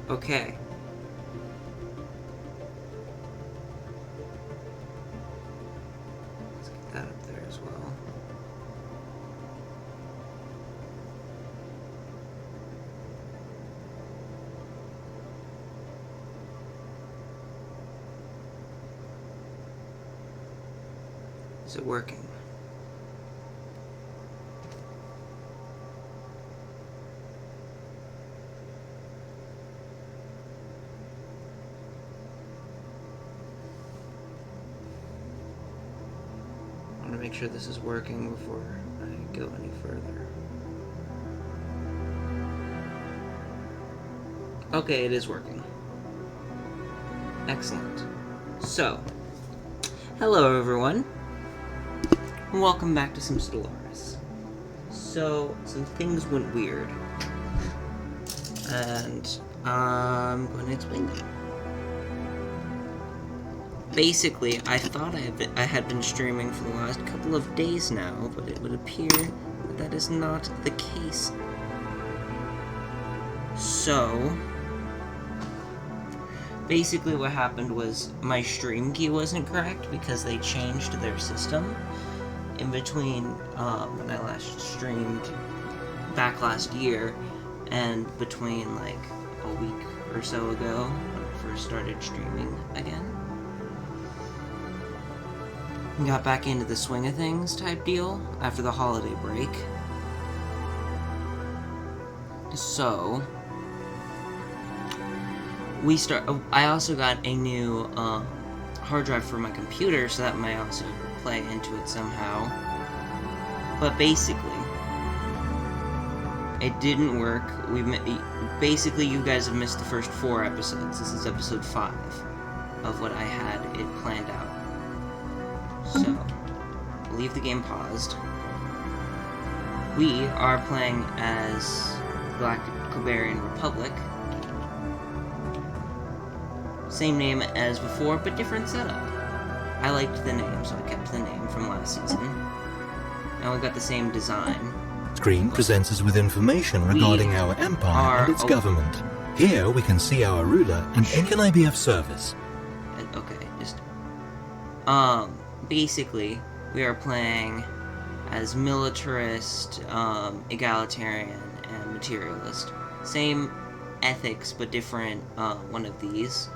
Okay. Let's get that up there as well. Is it working? I want to make sure this is working before I go any further. Okay, it is working. Excellent. So, hello everyone. Welcome back to some Stellaris. So, some things went weird. And I'm going to explain them. Basically, I thought I had been streaming for the last couple of days now, but it would appear that is not the case. So, basically what happened was my stream key wasn't correct because they changed their system in between when I last streamed back last year and between like a week or so ago when I first started streaming again. Got back into the swing of things type deal after the holiday break. So I also got a new hard drive for my computer, so that might also play into it somehow. But basically, it didn't work. Basically, you guys have missed the first 4 episodes. This is episode 5 of what I had it planned out. So, leave the game paused. We are playing as Black Cobarian Republic. Same name as before, but different setup. I liked the name, so I kept the name from last season. Now we've got the same design. Screen presents us with information regarding our empire and its government. Here we can see our ruler and can I be of service? Okay, basically, we are playing as militarist, egalitarian, and materialist. Same ethics, but different one of these.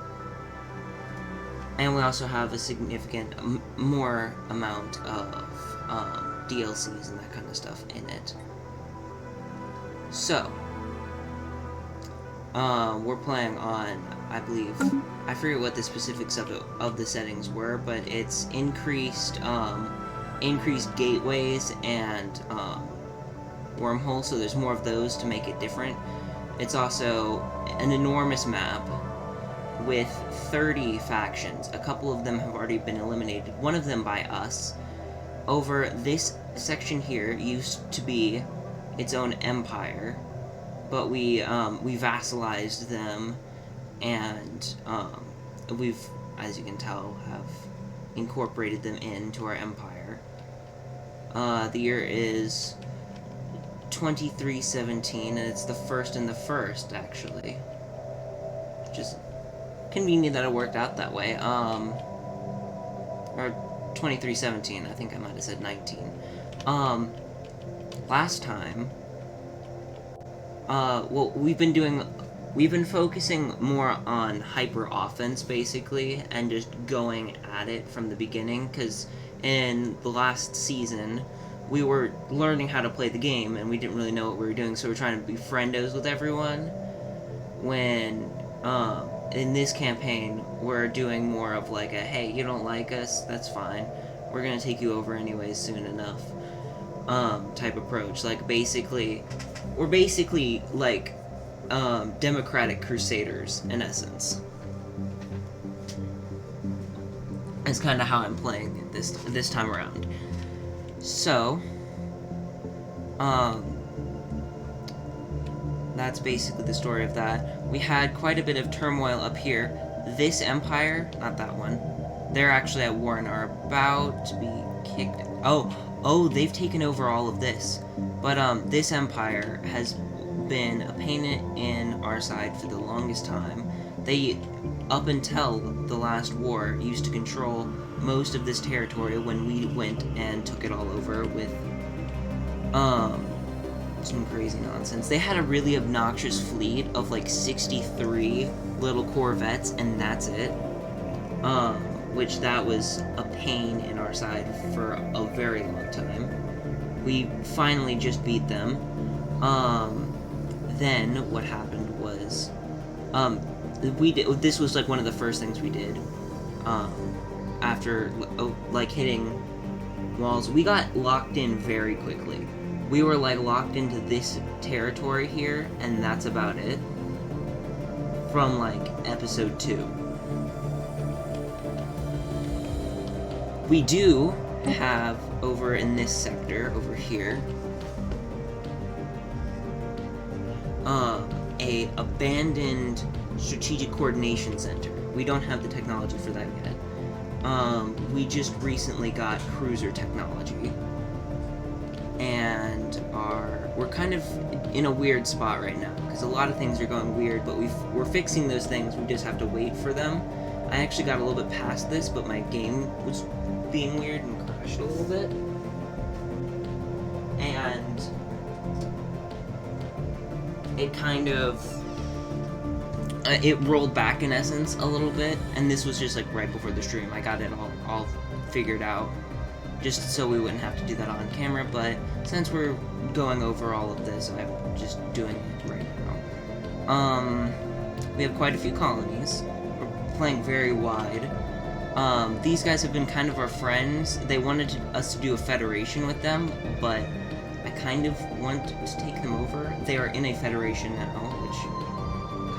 And we also have a significant, more amount of DLCs and that kind of stuff in it. So, we're playing on, I believe, I forget what the specifics of the settings were, but it's increased gateways and wormholes, so there's more of those to make it different. It's also an enormous map with 30 factions. A couple of them have already been eliminated, one of them by us. Over this section here used to be its own empire, but we vassalized them, and we've, as you can tell, have incorporated them into our empire. The year is 2317, and it's the first in the first, actually. Which is convenient that it worked out that way. Or 2317, I think I might have said 19. Last time, well, we've been focusing more on hyper offense, basically, and just going at it from the beginning, because in the last season, we were learning how to play the game, and we didn't really know what we were doing, so we're trying to be friendos with everyone. When, in this campaign, we're doing more of like a, hey, you don't like us, that's fine, we're gonna take you over anyways soon enough, type approach. Like, we're basically like, democratic crusaders, in essence. That's kind of how I'm playing it this time around. So, that's basically the story of that. We had quite a bit of turmoil up here. This empire, not that one, they're actually at war and are about to be kicked. Oh, they've taken over all of this. But, this empire been a pain in our side for the longest time. They, up until the last war, used to control most of this territory when we went and took it all over with some crazy nonsense. They had a really obnoxious fleet of like 63 little corvettes, and that's it. Which that was a pain in our side for a very long time. We finally just beat them. Then what happened was, this was like one of the first things we did. After like hitting walls, we got locked in very quickly. We were like locked into this territory here, and that's about it. From like episode 2. We do have over in this sector over here a abandoned strategic coordination center. We don't have the technology for that yet. We just recently got cruiser technology, and we're kind of in a weird spot right now because a lot of things are going weird, but we're fixing those things. We just have to wait for them. I actually got a little bit past this, but my game was being weird and crashed a little bit, and it kind of it rolled back in essence a little bit, and this was just like right before the stream. I got it all figured out just so we wouldn't have to do that on camera, but since we're going over all of this, I'm just doing it right now. We have quite a few colonies. We're playing very wide. These guys have been kind of our friends. They wanted us to do a federation with them, but I kind of want to take them over. They are in a federation now, which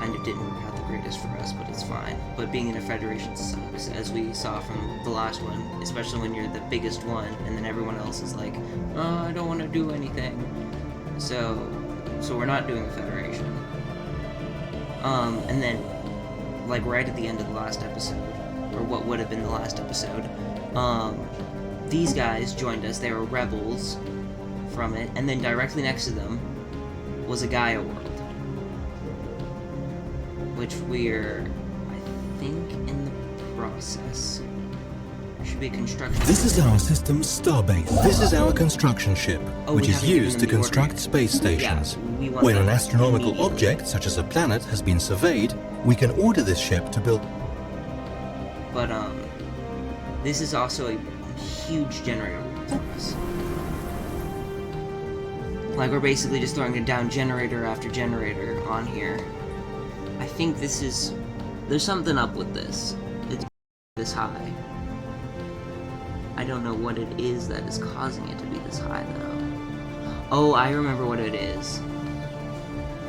kind of didn't work out the greatest for us, but it's fine. But being in a federation sucks, as we saw from the last one, especially when you're the biggest one, and then everyone else is like, oh, I don't want to do anything. So we're not doing a federation. And then, like right at the end of the last episode, or what would have been the last episode, these guys joined us. They were rebels from it, and then directly next to them was a Gaia world, which we're, I think, in the process. Should be construction. This is our system's starbase. This is our construction ship, which is used to construct space stations. Yeah, when an astronomical object, such as a planet, has been surveyed, we can order this ship to build. But this is also a huge generator for us. Like, we're basically just throwing down generator after generator on here. I think this is... there's something up with this. It's this high. I don't know what it is that is causing it to be this high, though. Oh, I remember what it is.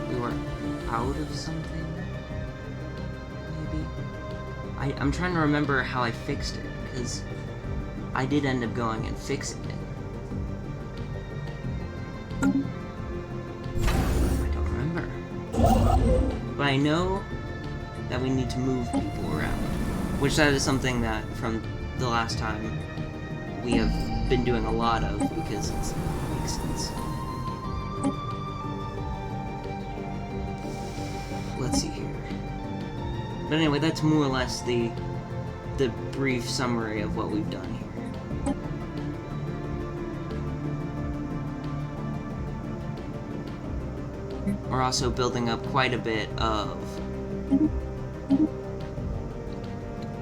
We were out of something? Maybe? I'm trying to remember how I fixed it, because I did end up going and fixing it. I don't remember. But I know that we need to move people around, which that is something that from the last time we have been doing a lot of, because it makes sense. Let's see here. But anyway, that's more or less the brief summary of what we've done here. We're also building up quite a bit of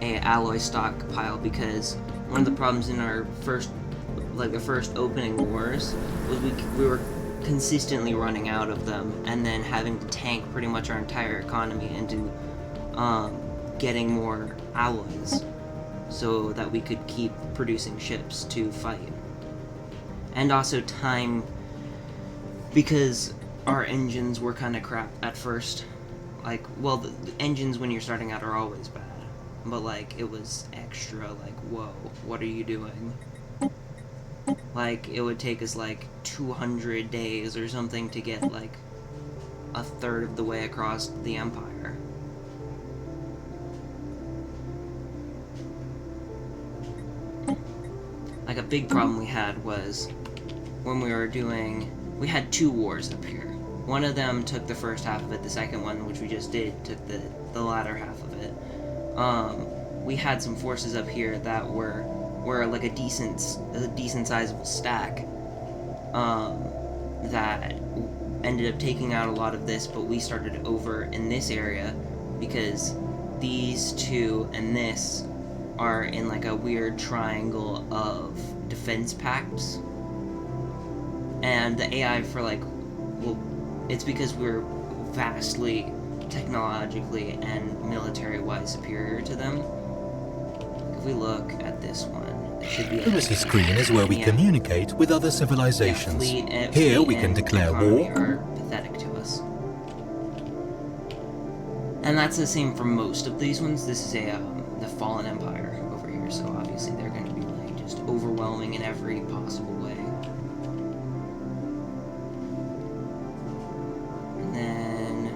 a alloy stockpile, because one of the problems in our first opening wars was we were consistently running out of them, and then having to tank pretty much our entire economy into getting more alloys so that we could keep producing ships to fight. And also time, because our engines were kind of crap at first. Like, well, the engines when you're starting out are always bad, but like it was extra like, whoa, what are you doing? Like, it would take us like 200 days or something to get like a third of the way across the Empire. Like, a big problem we had was when we were doing... we had 2 wars up here. one of them took the first half of it. The second one, which we just did, took the latter half of it. We had some forces up here that were like a decent sizable stack. That ended up taking out a lot of this, but we started over in this area because these two and this are in like a weird triangle of defense pacts, and the AI for like, well, it's because we're vastly technologically and military-wise superior to them. If we look at this one, it should be The screen is where we communicate with other civilizations. Here we can declare war. Are pathetic to us. And that's the same for most of these ones. This is the Fallen Empire over here, so obviously they're going to be like just overwhelming in every possible way. And then,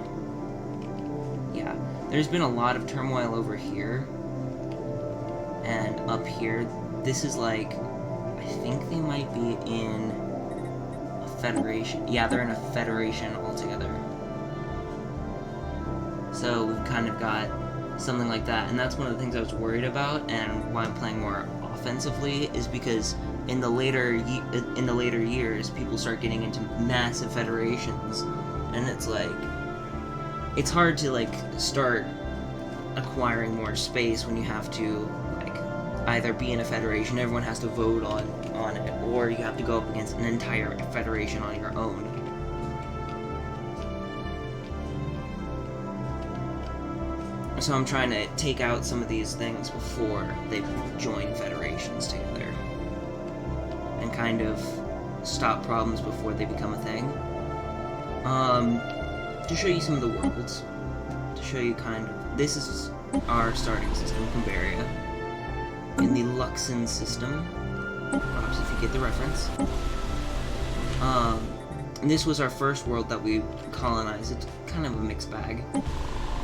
yeah, there's been a lot of turmoil over here. And up here, this is like, I think they might be in a federation. Yeah, they're in a federation altogether. So we've kind of got something like that, and that's one of the things I was worried about, and why I'm playing more offensively is because in the later years, people start getting into massive federations, and it's like, it's hard to like start acquiring more space when you have to like either be in a federation, everyone has to vote on it, or you have to go up against an entire federation on your own. So I'm trying to take out some of these things before they join federations together, and kind of stop problems before they become a thing. To show you some of the worlds, to show you kind of, this is our starting system, Cumberia, in the Luxon system, perhaps if you get the reference. And this was our first world that we colonized. It's kind of a mixed bag.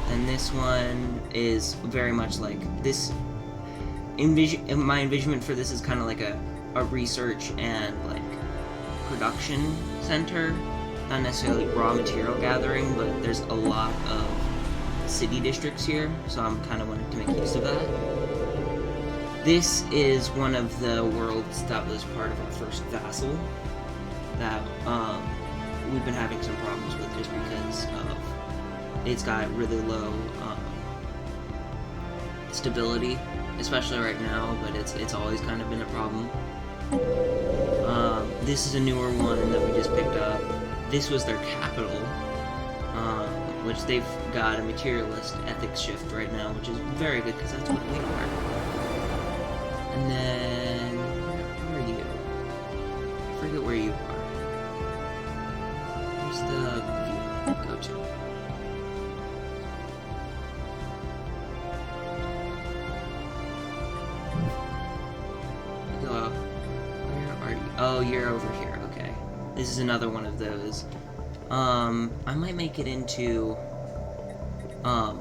And this one is very much like this. My envisionment for this is kind of like a research and like production center, not necessarily raw material gathering, but there's a lot of city districts here, so I'm kind of wanting to make use of that. This is one of the worlds that was part of our first vassal that we've been having some problems with just because of it's got really low stability, especially right now, but it's always kind of been a problem. This is a newer one that we just picked up. This was their capital, which they've got a materialist ethics shift right now, which is very good because that's what we are. And then, where are you? I forget where you are. Where's the view? Go to. Oh, you're over here, okay. This is another one of those. I might make it into...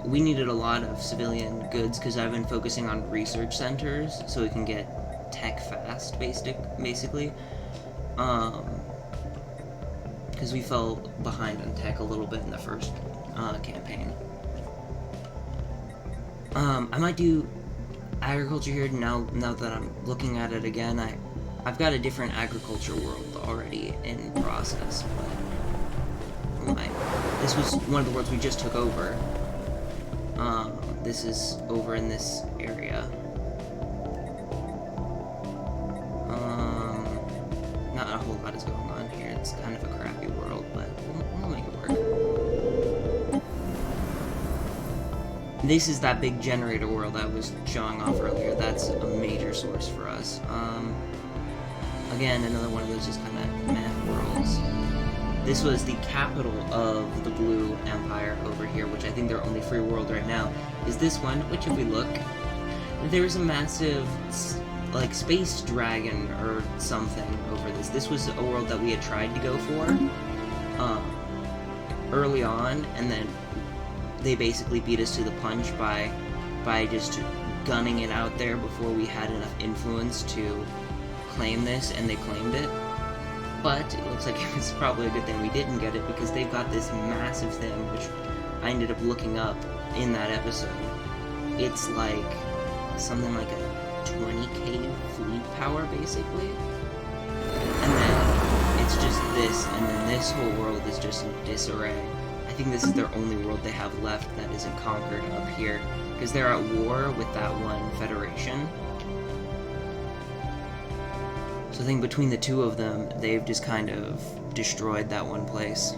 we needed a lot of civilian goods because I've been focusing on research centers so we can get tech fast, basically. Because we fell behind on tech a little bit in the first campaign. I might do agriculture here now that I'm looking at it again. I've got a different agriculture world already in process, but this was one of the worlds we just took over. This is over in this area. Not a whole lot is going on here. It's kind of a crappy world, but we'll make it work. This is that big generator world I was showing off earlier. That's a major source for us. Again, another one of those just kind of meh worlds. This was the capital of the Blue Empire over here, which I think their only free world right now is this one, which if we look, there's a massive, like, space dragon or something over this. This was a world that we had tried to go for early on, and then they basically beat us to the punch by just gunning it out there before we had enough influence to claim this, and they claimed it. But it looks like it was probably a good thing we didn't get it, because they've got this massive thing, which I ended up looking up in that episode. It's like something like a 20k fleet power, basically. And then it's just this, and then this whole world is just in disarray. I think this is their only world they have left that isn't conquered up here, because they're at war with that one federation. So I think between the two of them, they've just kind of destroyed that one place.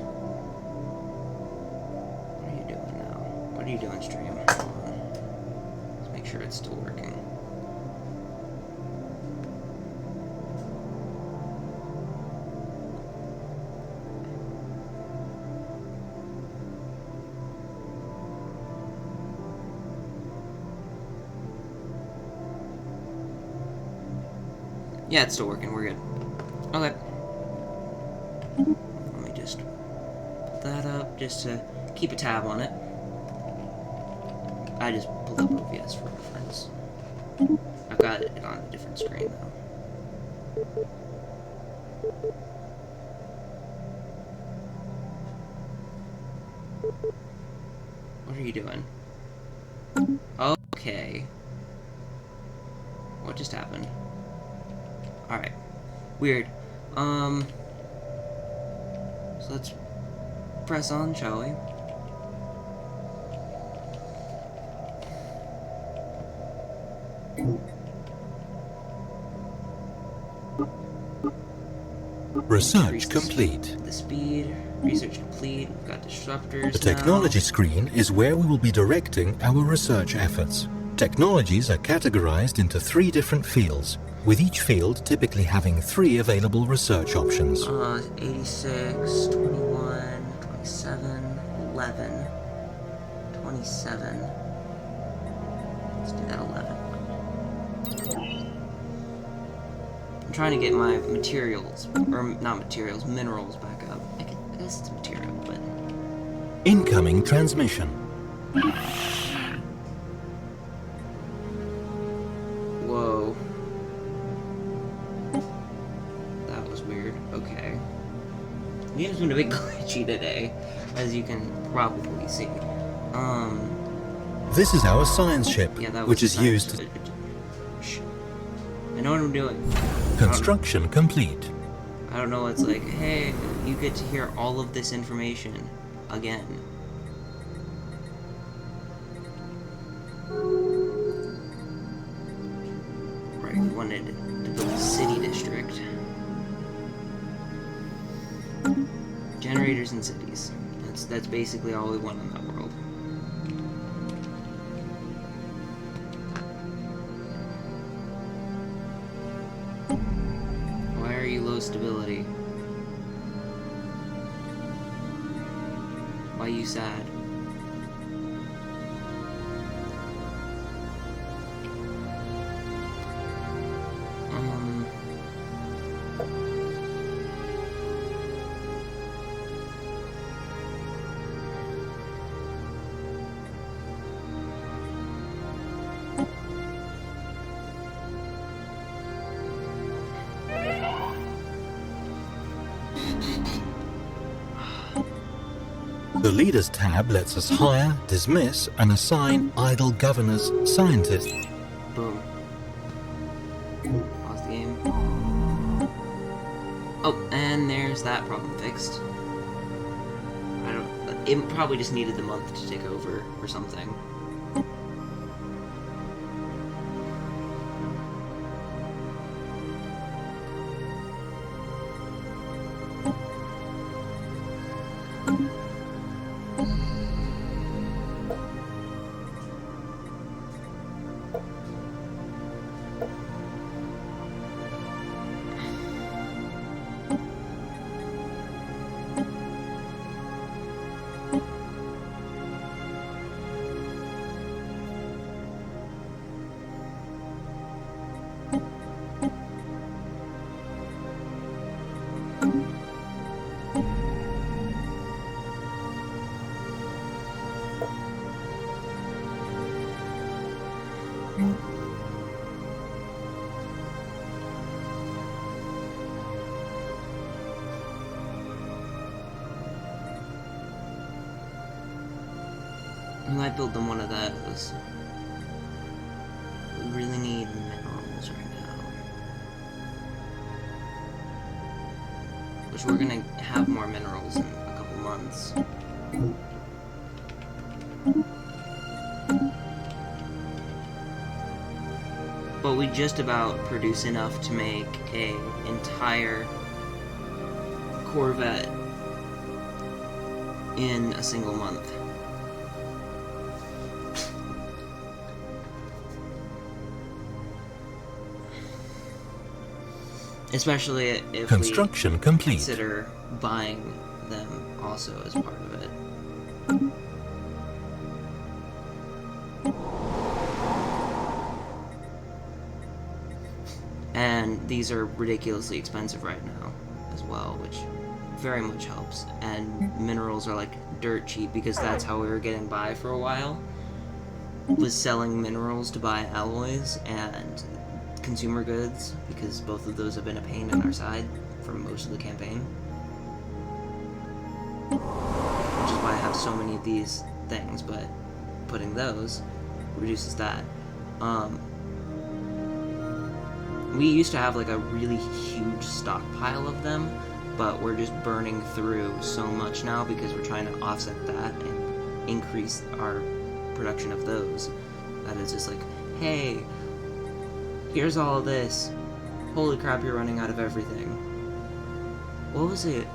What are you doing now? What are you doing, stream? Hold on. Let's make sure it's still working. Yeah, it's still working. We're good. Okay. Let me just put that up just to keep a tab on it. I just pulled up OBS for reference. I've got it on a different screen though. What are you doing? Okay. What just happened? Alright. Weird. So let's press on, shall we? Research complete. The speed. Research complete. We've got disruptors. The technology screen is where we will be directing our research efforts. Technologies are categorized into 3 different fields, with each field typically having 3 available research options. 86, 21, 27, 11, 27. Let's do that 11. I'm trying to get my materials, or not materials, minerals back up. I guess it's material, but... Incoming transmission. Whoa. That was weird. Okay. The game's been a bit glitchy today, as you can probably see. This is our science ship, Yeah, that was which is science. used... Shh. I know what I'm doing. Construction complete. I don't know, it's like, hey, you get to hear all of this information again. Right, we wanted to build a city district. Generators and cities. That's basically all we want in that world. Why are you low stability? Why are you sad? The Leaders tab lets us hire, dismiss, and assign idle governors, scientists. Boom. Pause the game. Oh, and there's that problem fixed. It probably just needed the month to take over or something. We might build them one of those. We really need minerals right now. Which we're gonna have more minerals in a couple months. But we just about produce enough to make an entire Corvette in a single month. Especially if Construction we complete. consider buying them also as part of it. And these are ridiculously expensive right now as well, which very much helps. And minerals are like dirt cheap because that's how we were getting by for a while, was selling minerals to buy alloys and consumer goods, because both of those have been a pain in our side for most of the campaign. Which is why I have so many of these things, but putting those reduces that. We used to have like a really huge stockpile of them, but we're just burning through so much now because we're trying to offset that and increase our production of those, that it's just like, hey, here's all of this. Holy crap, you're running out of everything. What was it?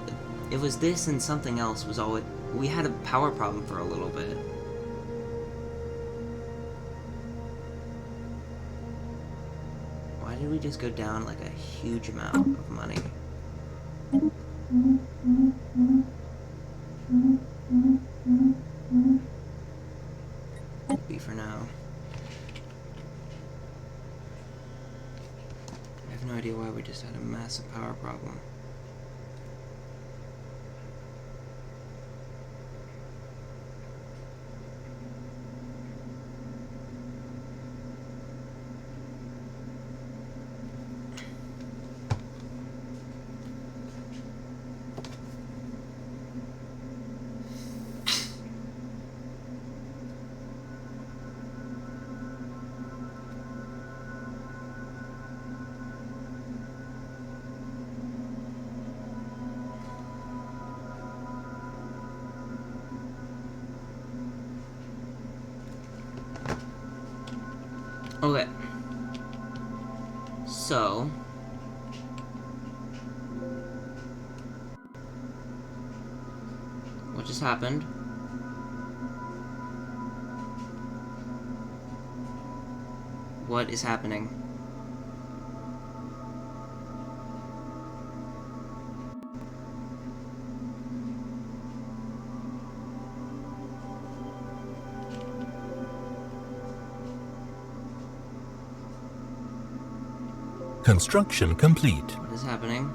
It was this and something else was always... We had a power problem for a little bit. Why did we just go down like a huge amount of money? Be for now. I have no idea why we just had a massive power problem. Okay. So... what just happened? What is happening? Construction complete. What is happening?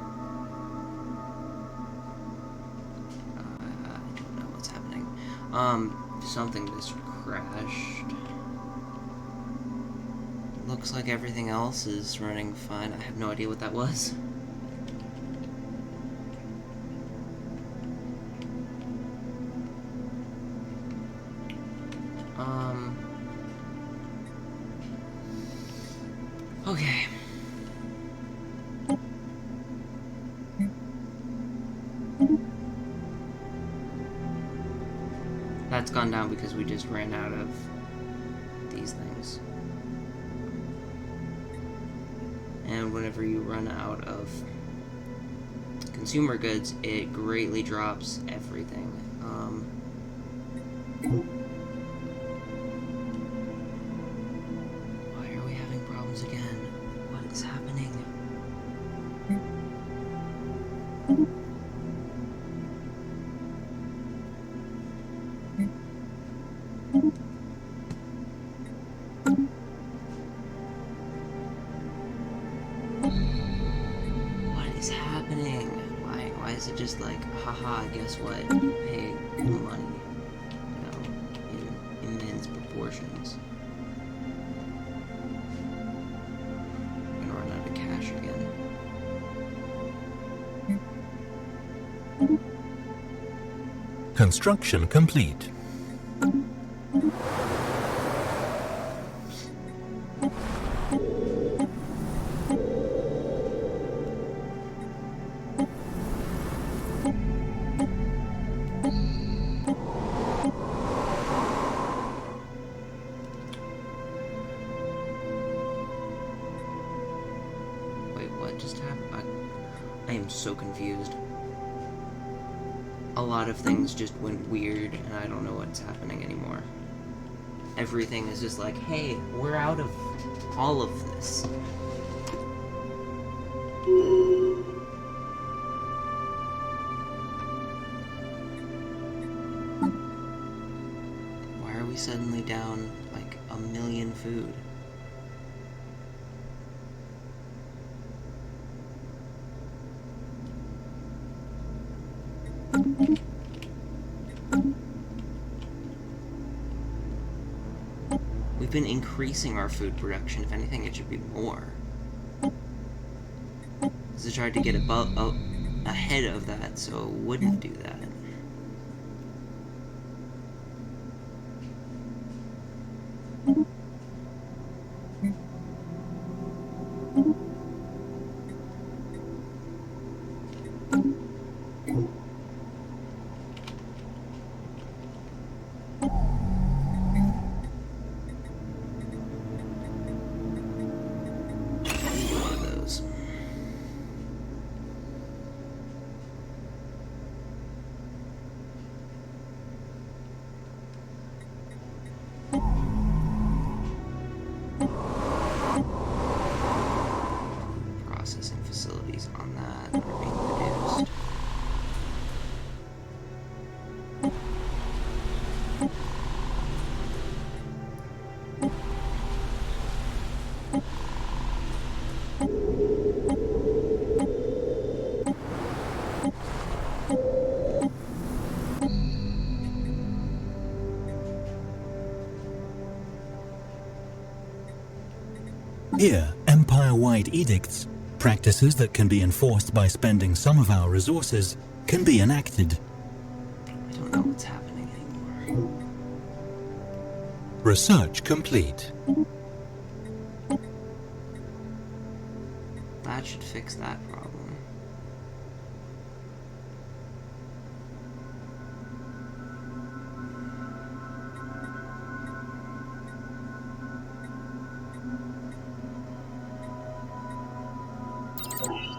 I don't know what's happening. Something just crashed. Looks like everything else is running fine. I have no idea what that was. Okay. That's gone down because we just ran out of these things. And whenever you run out of consumer goods, it greatly drops everything. Why are we having problems again? What is happening? What is happening? Why is it just like, haha, guess what? You pay money, you know, in immense proportions. I'm gonna run out of cash again. Construction complete. Wait, what just happened? I am so confused. A lot of things just went weird, and I don't know what's happening anymore. Everything is just like, hey, we're out of all of this. Why are we suddenly down, like, 1,000,000 food? We've been increasing our food production. If anything, it should be more. So I tried to get ahead of that, so it wouldn't do that. One of those. Processing facilities on that are being reduced. Here, empire-wide edicts, practices that can be enforced by spending some of our resources, can be enacted. I don't know what's happening anymore. Research complete. That should fix that problem.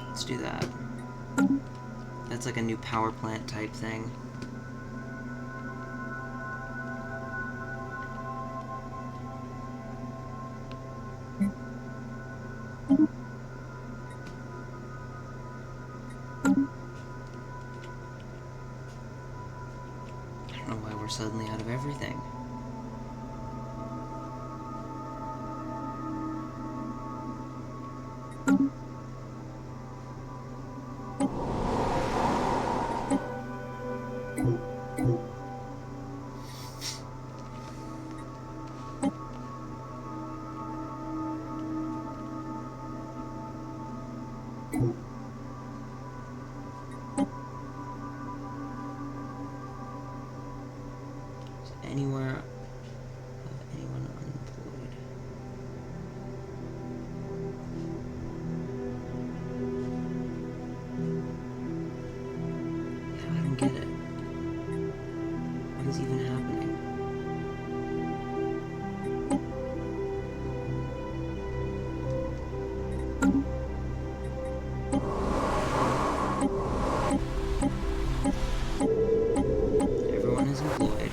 Let's do that. That's like a new power plant type thing. I don't know why we're suddenly out of everything. Is anyone unemployed? Yeah, I don't get it. What is even happening? Everyone is employed.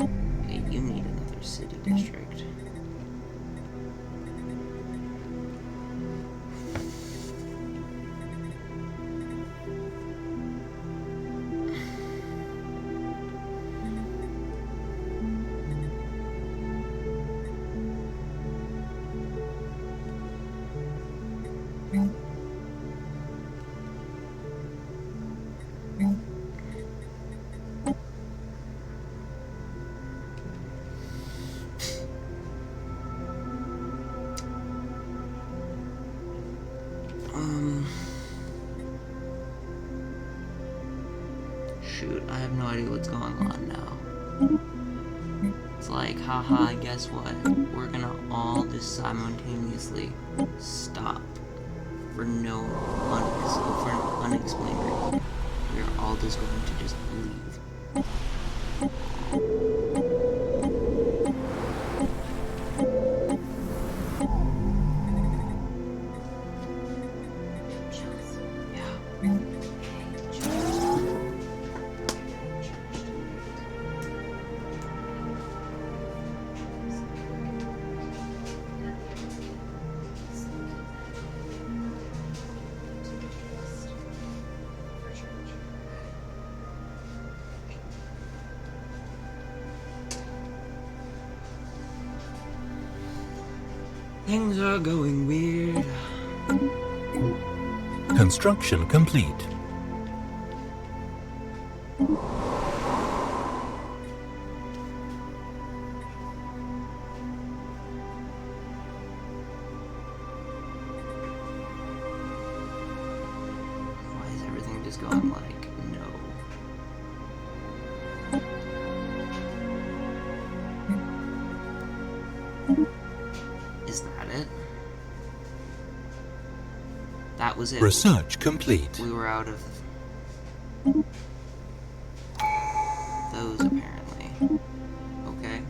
Okay, you need another city district. shoot, I have no idea what's going on now. It's like, haha, guess what? We're gonna all just simultaneously stop for an unexplained reason. We're all just going to just leave. Things are going weird. Construction complete. Why is everything just going like, no? Is that it? That was it. Research complete. We were out of those, apparently. Okay.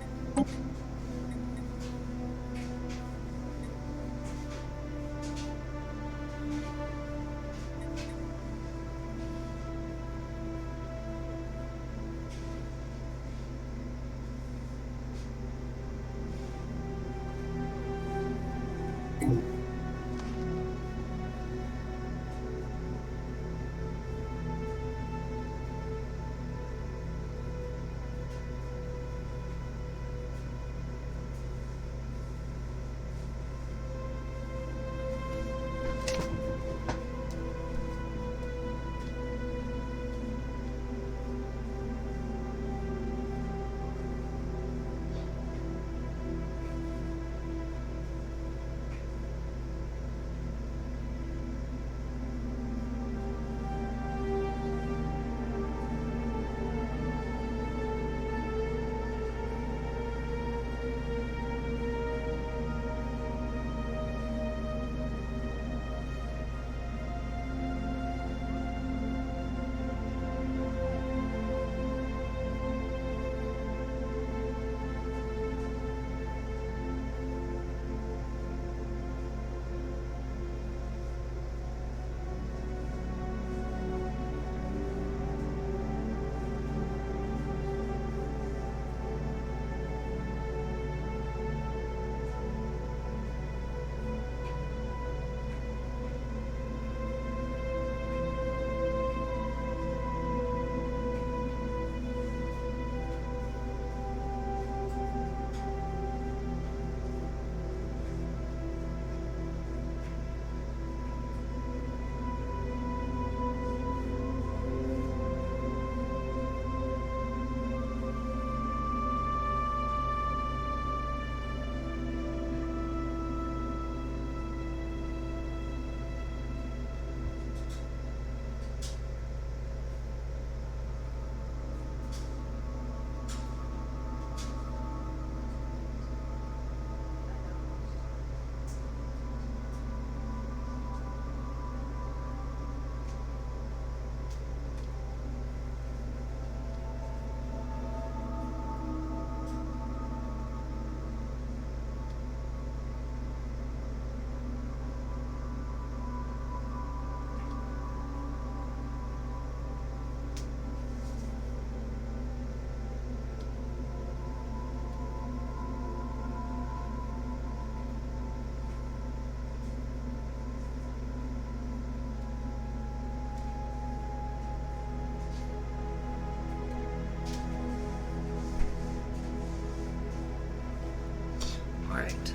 Alright.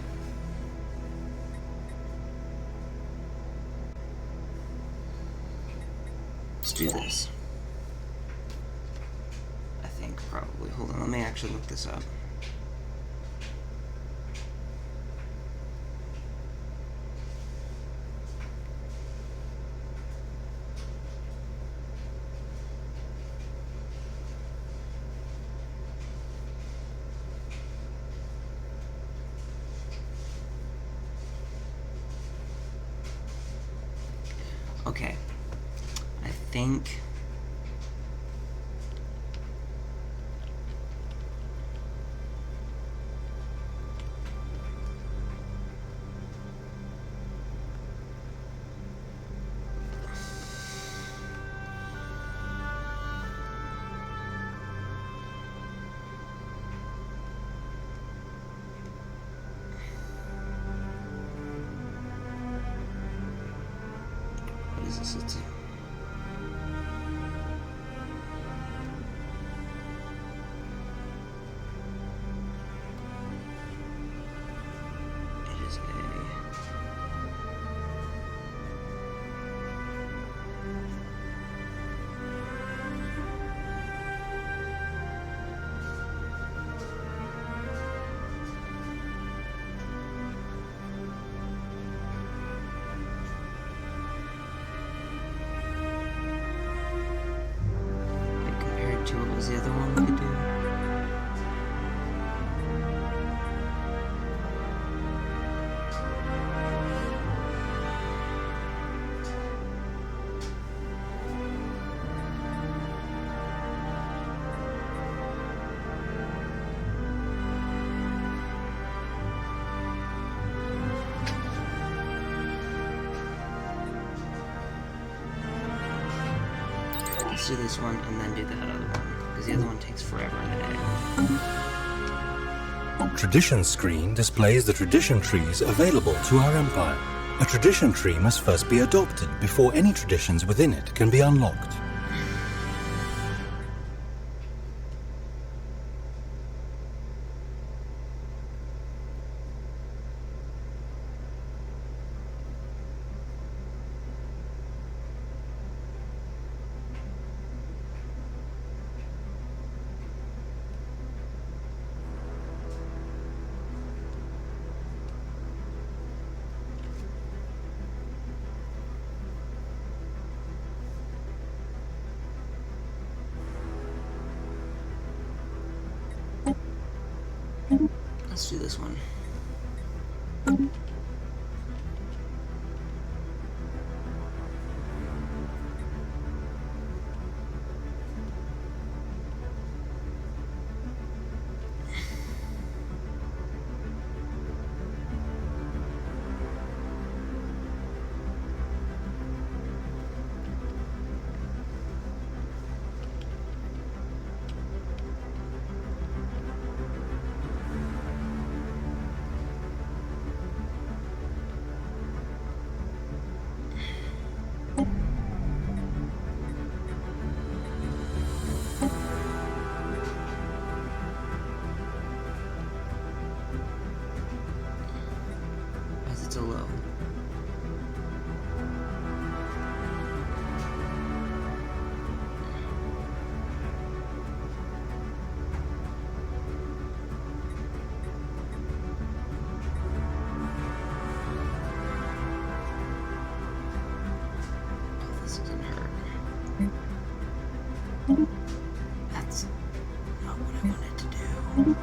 Let's do this. I think probably. Hold on, let me actually look this up. Okay. I think... What is this? Let's see. It is a... compared to what was the other one we could do? Let's do this one and then do that other one, because the other one takes forever and a day. Tradition screen displays the tradition trees available to our empire. A tradition tree must first be adopted before any traditions within it can be unlocked. Let's do this one. Why is it so low? Oh, this doesn't hurt. That's not what I wanted to do.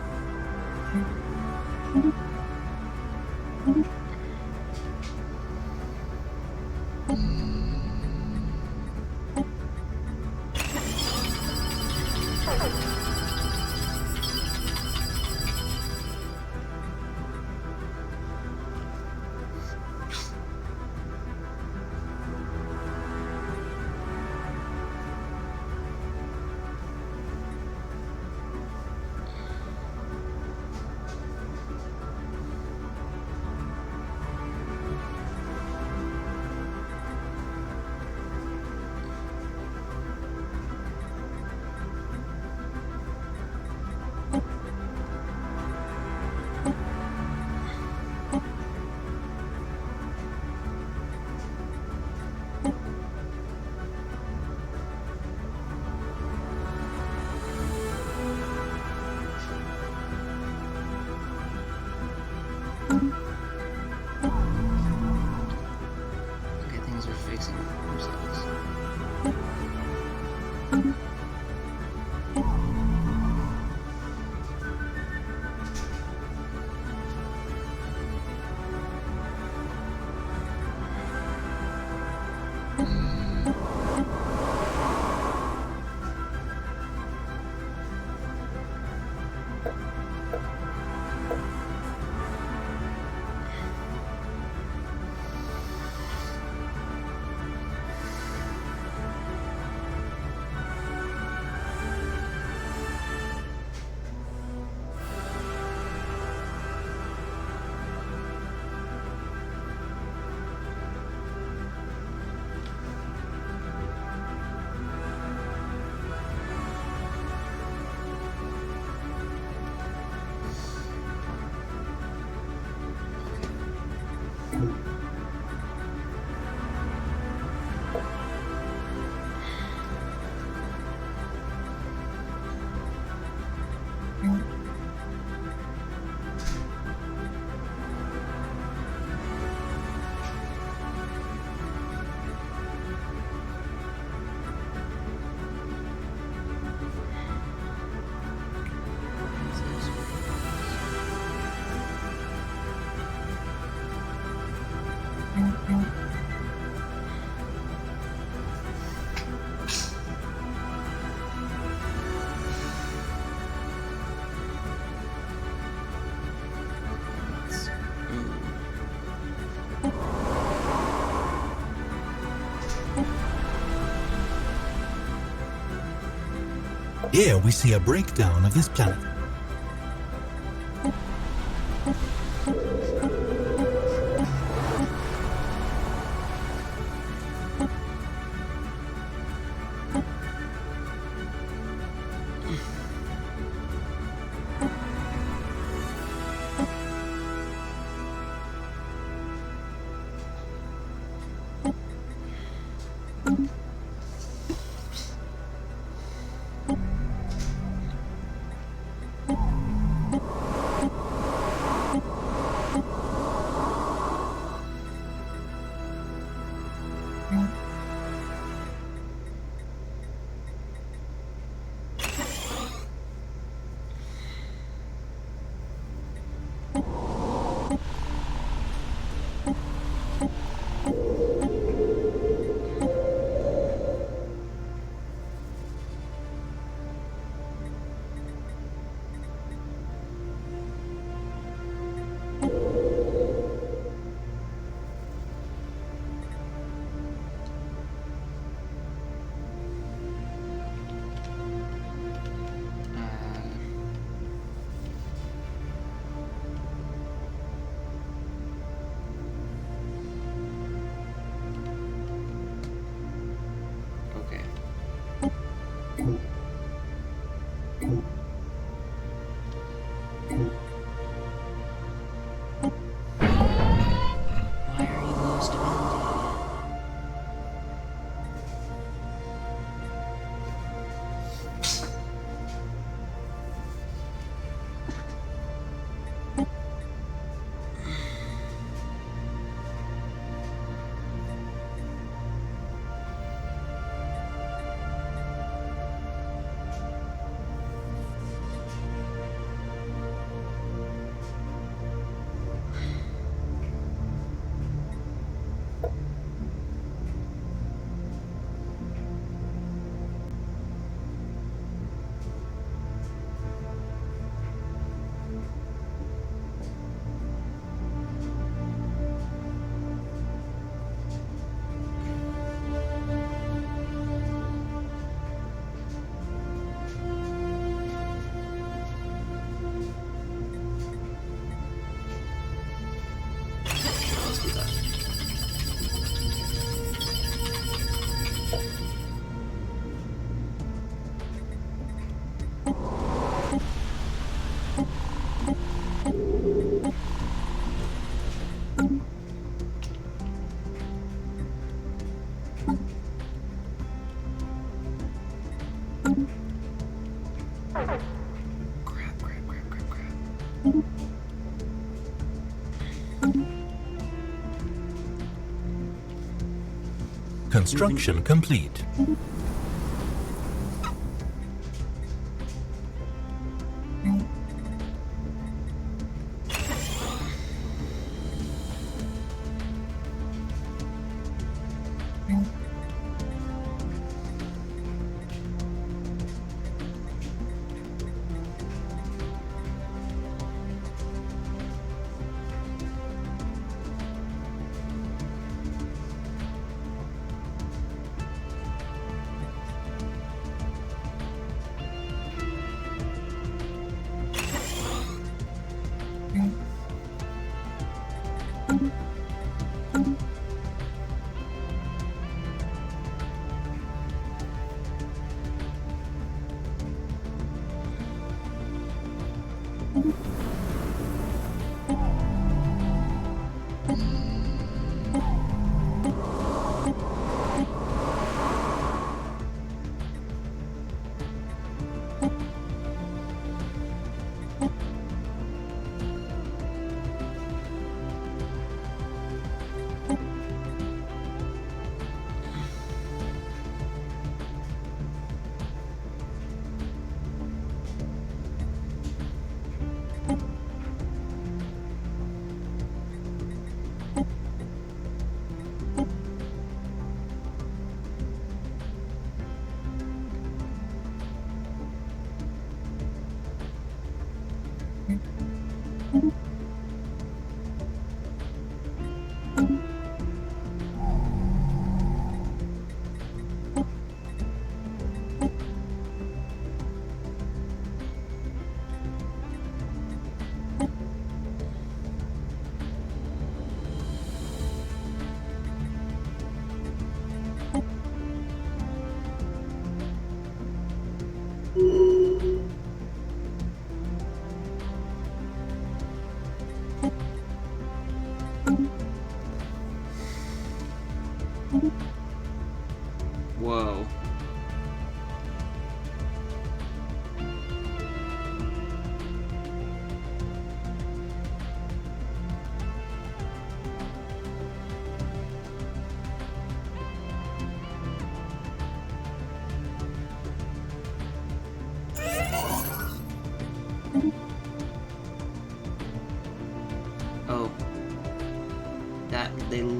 Here we see a breakdown of this planet. Construction complete.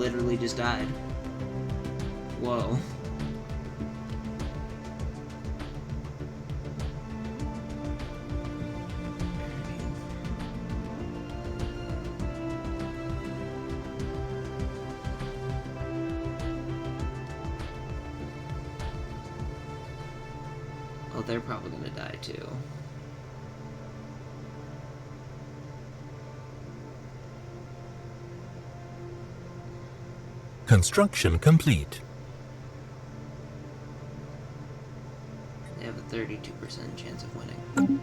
literally just died. Whoa. Oh, they're probably gonna die too. Construction complete. They have a 32% chance of winning.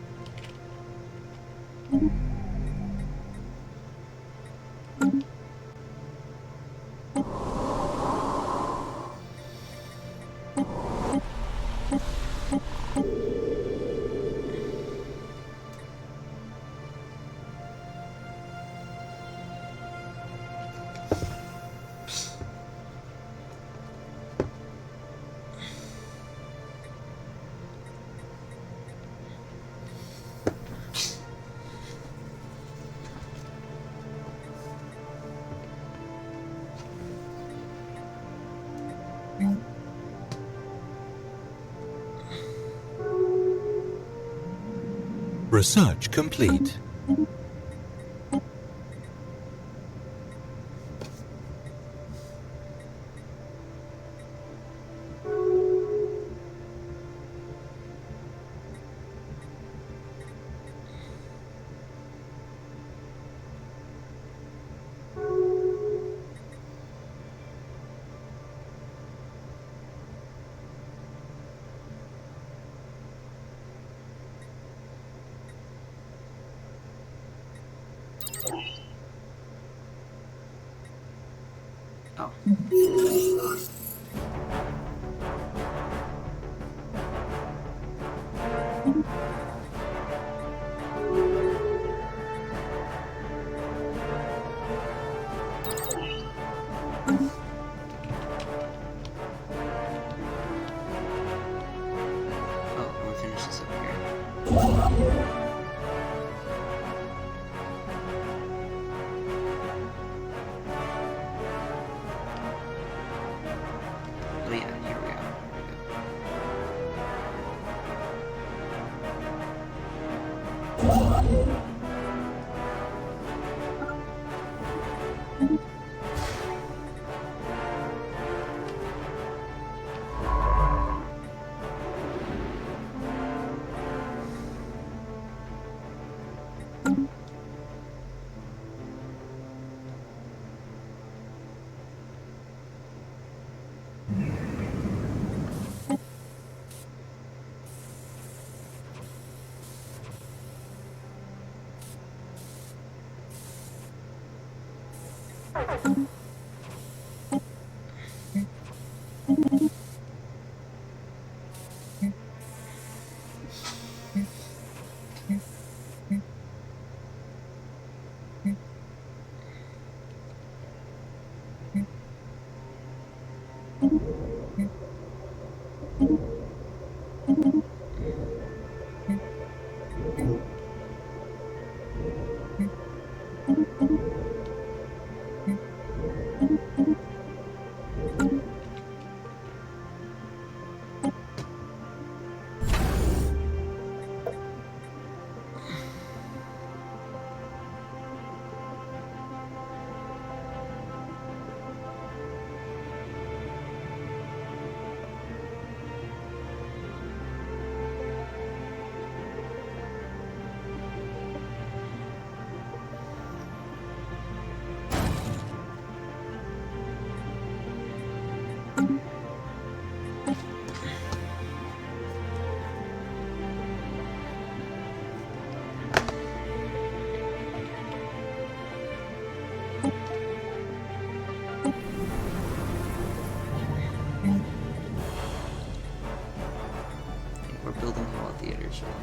Research complete. Oh. Oh, we'll finish this up here. Oh yeah, here we go. We're building hall theaters for them.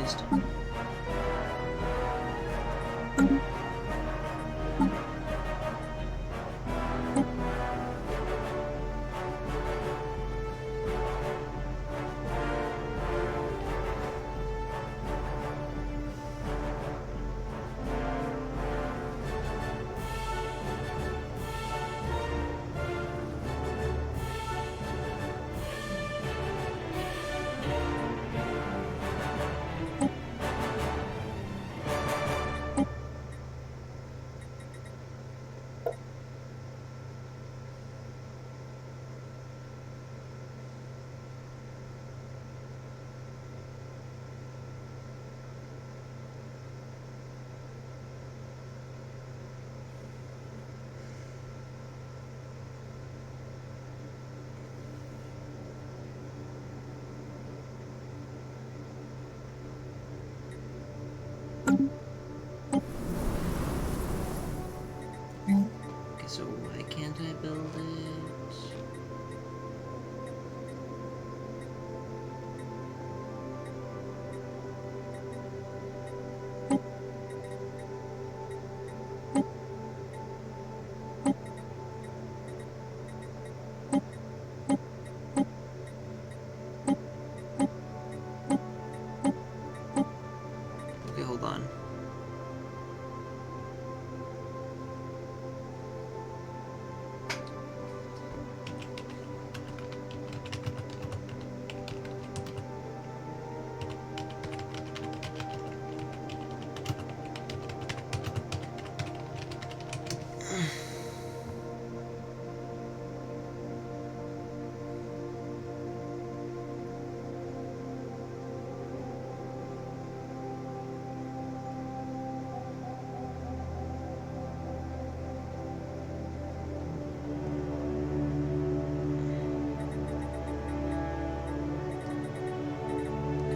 confused. Okay, so why can't I build it? Okay, hold on.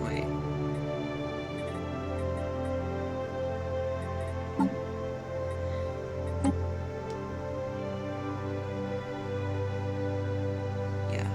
Wait. Yeah.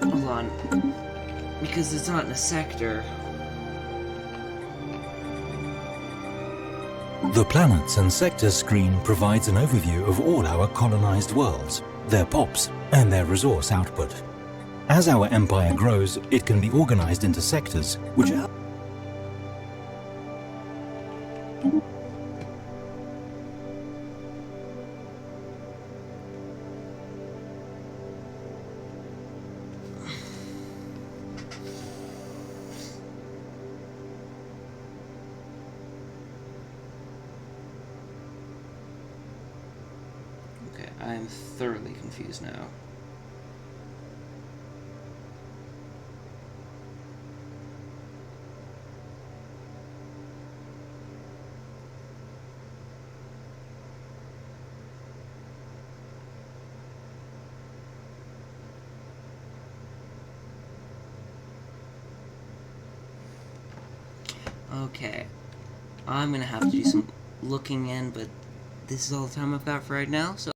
Hold on. Because it's not in a sector. The Planets and Sectors screen provides an overview of all our colonized worlds, their POPs, and their resource output. As our empire grows, it can be organized into sectors, which Okay, I'm thoroughly confused now. Okay. I'm gonna have to do some looking in, but this is all the time I've got for right now, so